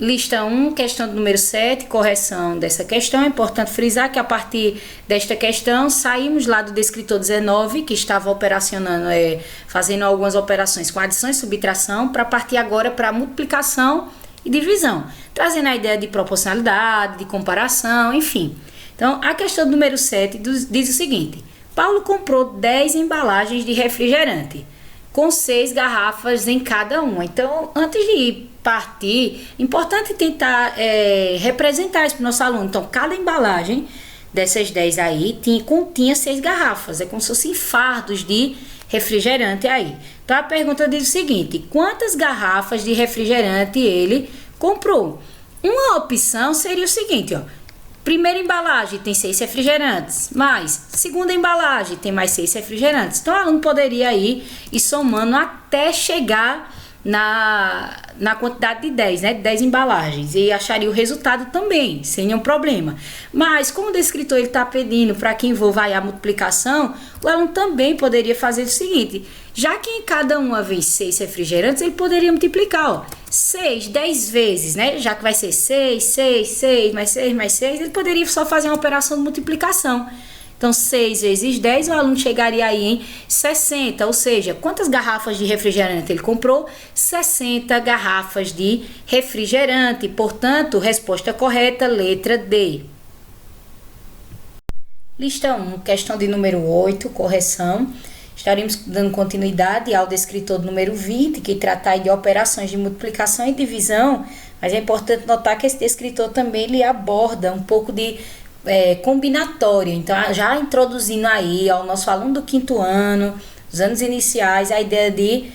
Lista 1, questão do número 7, correção dessa questão. É importante frisar que a partir desta questão, saímos lá do descritor 19, que estava operacionando, fazendo algumas operações com adição e subtração, para partir agora para multiplicação e divisão, trazendo a ideia de proporcionalidade, de comparação, enfim. Então, a questão do número 7 diz o seguinte: Paulo comprou 10 embalagens de refrigerante, com 6 garrafas em cada uma. Então, antes de partir, importante tentar representar isso para o nosso aluno. Então, cada embalagem dessas 10 aí continha 6 garrafas. É como se fossem fardos de refrigerante aí. Então, a pergunta diz o seguinte: quantas garrafas de refrigerante ele comprou? Uma opção seria o seguinte, ó. Primeira embalagem tem 6 refrigerantes, mais segunda embalagem tem mais 6 refrigerantes. Então, o aluno poderia ir somando até chegar na quantidade de 10, né? De 10 embalagens, e acharia o resultado também, sem nenhum problema. Mas, como o descritor está pedindo para que envolva aí a multiplicação, o aluno também poderia fazer o seguinte: já que em cada uma vem 6 refrigerantes, ele poderia multiplicar, ó, 6, 10 vezes, né? Já que vai ser 6, 6, 6, mais 6, mais 6, ele poderia só fazer uma operação de multiplicação. Então, 6 vezes 10, o aluno chegaria aí em 60, ou seja, quantas garrafas de refrigerante ele comprou? 60 garrafas de refrigerante. Portanto, resposta correta, letra D. Lista 1, questão de número 8, correção. Estaremos dando continuidade ao descritor do número 20, que trata aí de operações de multiplicação e divisão, mas é importante notar que esse descritor também ele aborda um pouco de combinatória. Então, já introduzindo aí ao nosso aluno do 5º ano, dos anos iniciais, a ideia de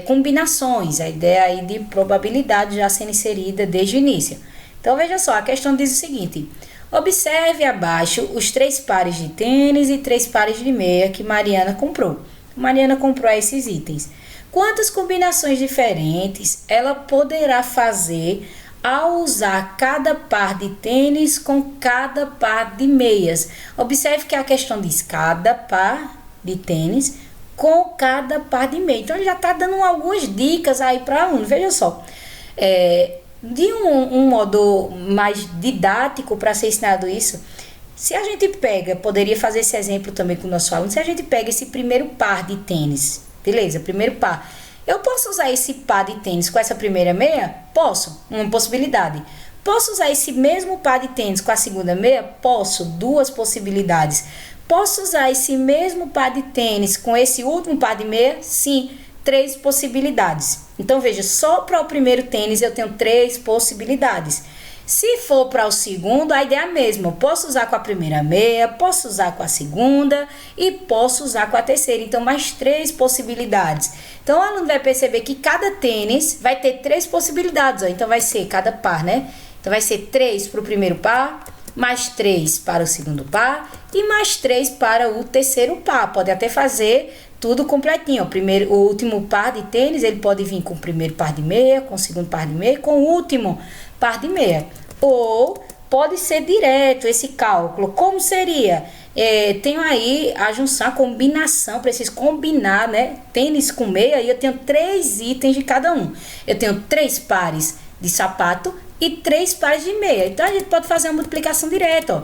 combinações, a ideia aí de probabilidade já sendo inserida desde o início. Então, veja só, a questão diz o seguinte: observe abaixo os 3 pares de tênis e 3 pares de meia que Mariana comprou. Mariana comprou esses itens. Quantas combinações diferentes ela poderá fazer ao usar cada par de tênis com cada par de meias? Observe que a questão diz cada par de tênis com cada par de meia. Então, ele já está dando algumas dicas aí para o aluno. Veja só, de um modo mais didático para ser ensinado isso, se a gente poderia fazer esse exemplo também com o nosso aluno, se a gente pega esse primeiro par de tênis, beleza, primeiro par, eu posso usar esse par de tênis com essa primeira meia? Posso, uma possibilidade. Posso usar esse mesmo par de tênis com a segunda meia? Posso, 2 possibilidades. Posso usar esse mesmo par de tênis com esse último par de meia? Sim, 3 possibilidades. Então, veja, só para o primeiro tênis eu tenho 3 possibilidades. Se for para o segundo, a ideia é a mesma. Eu posso usar com a primeira meia, posso usar com a segunda e posso usar com a terceira. Então, mais 3 possibilidades. Então, o aluno vai perceber que cada tênis vai ter 3 possibilidades. Ó. Então, vai ser cada par, né? Então, vai ser 3 para o primeiro par, mais 3 para o segundo par e mais 3 para o terceiro par. Pode até fazer tudo completinho. O último par de tênis, ele pode vir com o primeiro par de meia, com o segundo par de meia, com o último par de meia. Ou pode ser direto esse cálculo. Como seria? Tenho aí a junção, a combinação, preciso combinar, né? Tênis com meia, e eu tenho 3 itens de cada um. Eu tenho 3 pares de sapato e 3 pares de meia. Então, a gente pode fazer uma multiplicação direta, ó.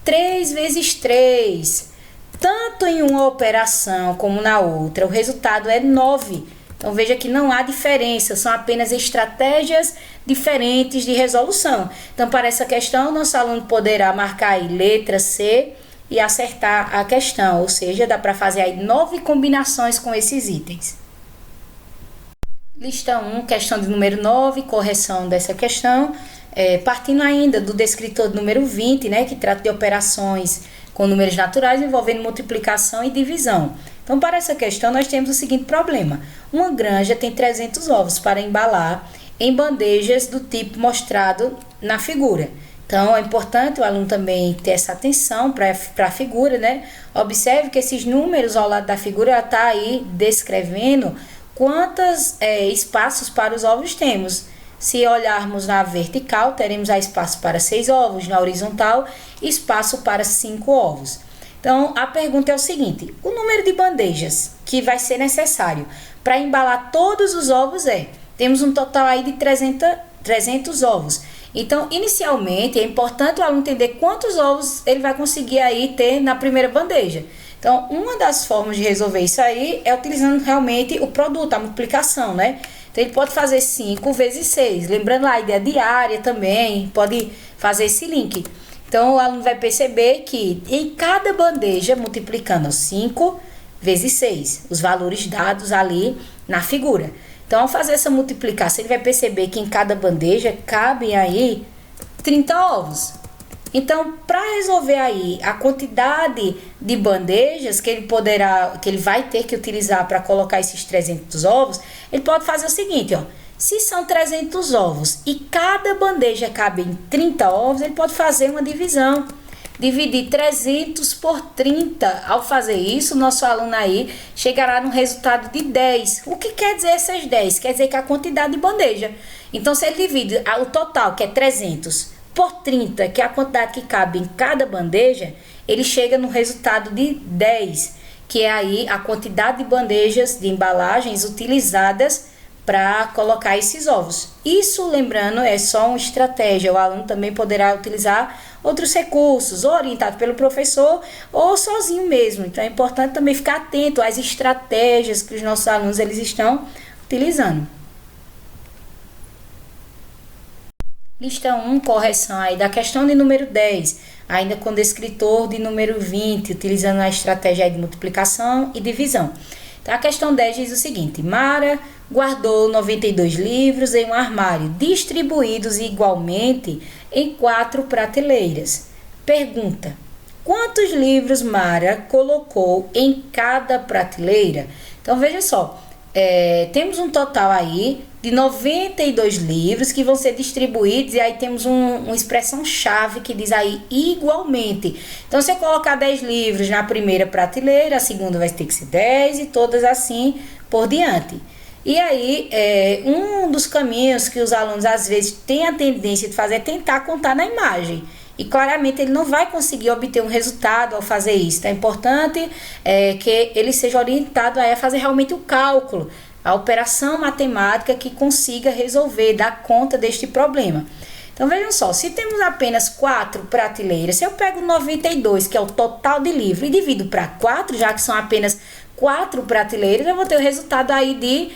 3 vezes 3. Tanto em uma operação como na outra, o resultado é 9. Então, veja que não há diferença, são apenas estratégias diferentes de resolução. Então, para essa questão, nosso aluno poderá marcar aí letra C e acertar a questão, ou seja, dá para fazer aí 9 combinações com esses itens. Lista 1, questão de número 9, correção dessa questão, partindo ainda do descritor número 20, né, que trata de operações com números naturais envolvendo multiplicação e divisão. Então, para essa questão, nós temos o seguinte problema: uma granja tem 300 ovos para embalar em bandejas do tipo mostrado na figura. Então, é importante o aluno também ter essa atenção para a figura, né? Observe que esses números ao lado da figura está aí descrevendo quantos espaços para os ovos temos. Se olharmos na vertical, teremos espaço para 6 ovos, na horizontal, espaço para 5 ovos. Então, a pergunta é o seguinte: o número de bandejas que vai ser necessário para embalar todos os ovos temos um total aí de 300 300 ovos. Então, inicialmente, é importante o aluno entender quantos ovos ele vai conseguir aí ter na primeira bandeja. Então, uma das formas de resolver isso aí é utilizando realmente o produto, a multiplicação, né? Então, ele pode fazer 5 vezes 6. Lembrando lá a ideia diária também, pode fazer esse link. Então, o aluno vai perceber que em cada bandeja, multiplicando 5 vezes 6, os valores dados ali na figura. Então, ao fazer essa multiplicação, ele vai perceber que em cada bandeja cabem aí 30 ovos. Então, para resolver aí a quantidade de bandejas que ele vai ter que utilizar para colocar esses 300 ovos, ele pode fazer o seguinte, ó. Se são 300 ovos e cada bandeja cabe em 30 ovos, ele pode fazer uma divisão. Dividir 300 por 30. Ao fazer isso, o nosso aluno aí chegará no resultado de 10. O que quer dizer esses 10? Quer dizer que a quantidade de bandeja. Então, se ele divide o total, que é 300, por 30, que é a quantidade que cabe em cada bandeja, ele chega no resultado de 10, que é aí a quantidade de bandejas de embalagens utilizadas para colocar esses ovos. Isso, lembrando, é só uma estratégia. O aluno também poderá utilizar outros recursos, ou orientado pelo professor, ou sozinho mesmo. Então, é importante também ficar atento às estratégias que os nossos alunos eles estão utilizando. Lista 1, correção aí da questão de número 10, ainda com o descritor de número 20, utilizando a estratégia de multiplicação e divisão. Então, a questão 10 diz o seguinte: Mara guardou 92 livros em um armário, distribuídos igualmente em 4 prateleiras. Pergunta: quantos livros Mara colocou em cada prateleira? Então, veja só, temos um total aí de 92 livros que vão ser distribuídos, e aí temos uma expressão-chave que diz aí igualmente. Então, se eu colocar 10 livros na primeira prateleira, a segunda vai ter que ser 10 e todas assim por diante. E aí, um dos caminhos que os alunos às vezes têm a tendência de fazer é tentar contar na imagem. E claramente ele não vai conseguir obter um resultado ao fazer isso. Então, é importante que ele seja orientado a fazer realmente o cálculo, a operação matemática que consiga resolver, dar conta deste problema. Então, vejam só, se temos apenas 4 prateleiras, se eu pego 92, que é o total de livro, e divido para 4, já que são apenas 4 prateleiras, eu vou ter o resultado aí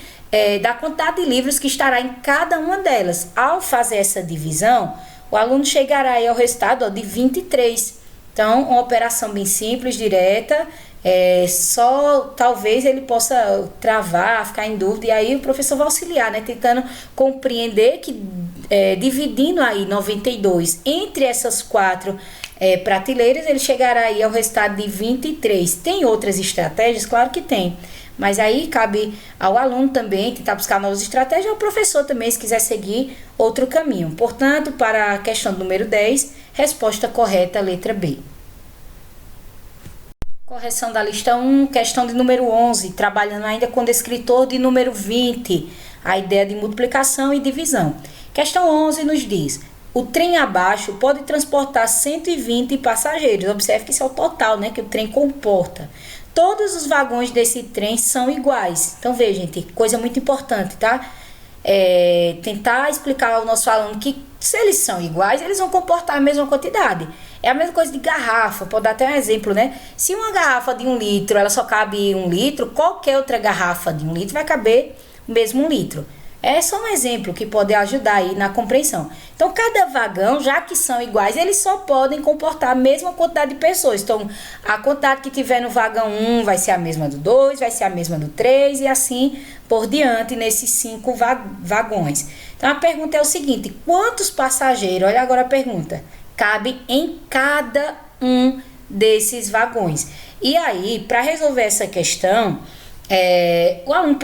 da quantidade de livros que estará em cada uma delas. Ao fazer essa divisão, o aluno chegará aí ao resultado de 23. Então, uma operação bem simples, direta, só talvez ele possa travar, ficar em dúvida, e aí o professor vai auxiliar, né, tentando compreender que dividindo aí 92 entre essas 4 prateleiras, ele chegará aí ao resultado de 23. Tem outras estratégias? Claro que tem. Mas aí cabe ao aluno também tentar buscar novas estratégias, ao professor também, se quiser seguir outro caminho. Portanto, para a questão número 10, resposta correta, letra B. Correção da lista 1, questão de número 11, trabalhando ainda com o descritor de número 20, a ideia de multiplicação e divisão. Questão 11 nos diz: o trem abaixo pode transportar 120 passageiros. Observe que isso é o total, né, que o trem comporta. Todos os vagões desse trem são iguais. Então, veja, gente, coisa muito importante, tá? Tentar explicar ao nosso aluno que se eles são iguais, eles vão comportar a mesma quantidade. É a mesma coisa de garrafa, pode dar até um exemplo, né? Se uma garrafa de 1 litro, ela só cabe 1 litro, qualquer outra garrafa de 1 litro vai caber o mesmo 1 litro. É só um exemplo que pode ajudar aí na compreensão. Então, cada vagão, já que são iguais, eles só podem comportar a mesma quantidade de pessoas. Então, a quantidade que tiver no vagão 1 vai ser a mesma do 2, vai ser a mesma do 3 e assim por diante nesses 5 vagões. Então, a pergunta é o seguinte: quantos passageiros, olha agora a pergunta, cabe em cada um desses vagões? E aí, para resolver essa questão, o aluno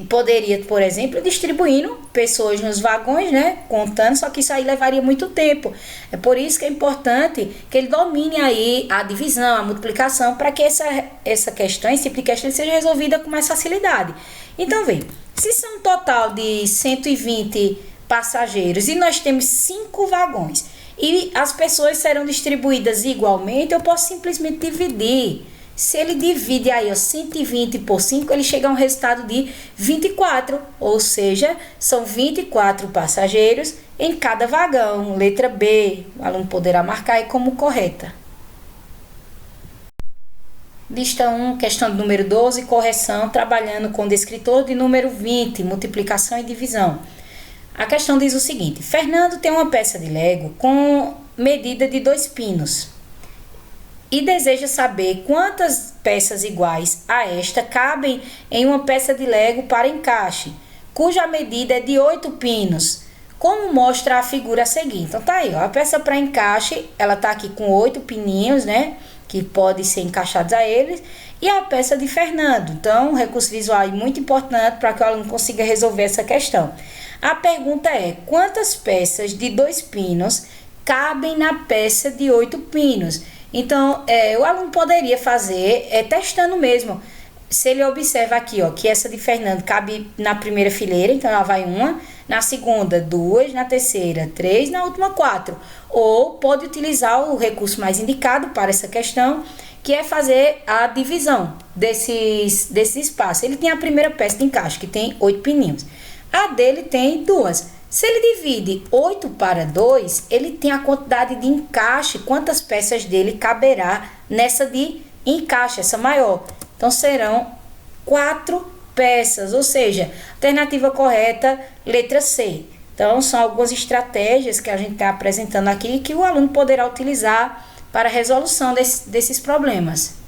poderia, por exemplo, distribuindo pessoas nos vagões, né, contando, só que isso aí levaria muito tempo. É por isso que é importante que ele domine aí a divisão, a multiplicação, para que essa questão, esse tipo de questão, seja resolvida com mais facilidade. Então, vem, se são um total de 120 passageiros e nós temos 5 vagões e as pessoas serão distribuídas igualmente, eu posso simplesmente dividir Se ele divide aí, ó, 120 por 5, ele chega a um resultado de 24, ou seja, são 24 passageiros em cada vagão. Letra B, o aluno poderá marcar aí como correta. Lista 1, questão de número 12, correção, trabalhando com o descritor de número 20, multiplicação e divisão. A questão diz o seguinte: Fernando tem uma peça de Lego com medida de 2 pinos e deseja saber quantas peças iguais a esta cabem em uma peça de Lego para encaixe, cuja medida é de 8 pinos, como mostra a figura a seguir. Então tá aí, ó, a peça para encaixe, ela tá aqui com 8 pininhos, né, que podem ser encaixados a eles, e a peça de Fernando. Então, o recurso visual é muito importante para que o aluno consiga resolver essa questão. A pergunta é: quantas peças de 2 pinos cabem na peça de 8 pinos? Então, o aluno poderia fazer testando mesmo. Se ele observa aqui, ó, que essa de Fernando cabe na primeira fileira, então ela vai 1, na segunda 2, na terceira 3, na última 4. Ou pode utilizar o recurso mais indicado para essa questão, que é fazer a divisão desse espaço. Ele tem a primeira peça de encaixe, que tem 8 pininhos. A dele tem 2. Se ele divide 8 para 2, ele tem a quantidade de encaixe, quantas peças dele caberá nessa de encaixe, essa maior. Então, serão 4 peças, ou seja, alternativa correta, letra C. Então, são algumas estratégias que a gente está apresentando aqui que o aluno poderá utilizar para a resolução desses problemas.